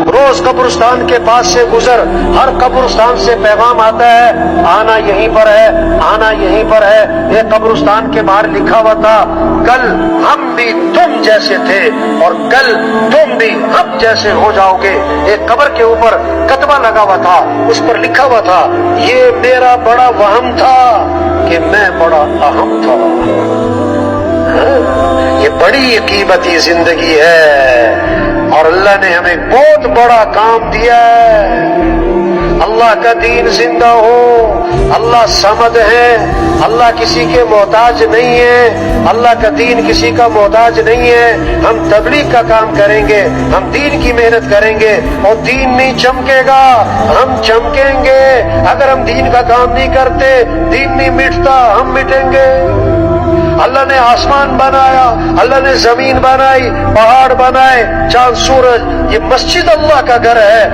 روز قبرستان کے پاس سے گزر، ہر قبرستان سے پیغام آتا ہے آنا یہیں پر ہے، آنا یہیں پر ہے۔ ایک قبرستان کے باہر لکھا ہوا تھا کل ہم بھی تم جیسے تھے اور کل تم بھی ہم جیسے ہو جاؤ گے۔ ایک قبر کے اوپر کتبہ لگا ہوا تھا، اس پر لکھا ہوا تھا یہ میرا بڑا وہم تھا کہ میں بڑا اہم تھا۔ یہ بڑی قیمتی زندگی ہے اور اللہ نے ہمیں بہت بڑا کام دیا ہے۔ اللہ کا دین زندہ ہو، اللہ صمد ہے، اللہ کسی کے محتاج نہیں ہے، اللہ کا دین کسی کا محتاج نہیں ہے۔ ہم تبلیغ کا کام کریں گے، ہم دین کی محنت کریں گے اور دین نہیں چمکے گا، ہم چمکیں گے۔ اگر ہم دین کا کام نہیں کرتے، دین نہیں مٹتا، ہم مٹیں گے۔ اللہ نے آسمان بنایا، اللہ نے زمین بنائی، پہاڑ بنائے، چاند سورج، یہ مسجد اللہ کا گھر ہے۔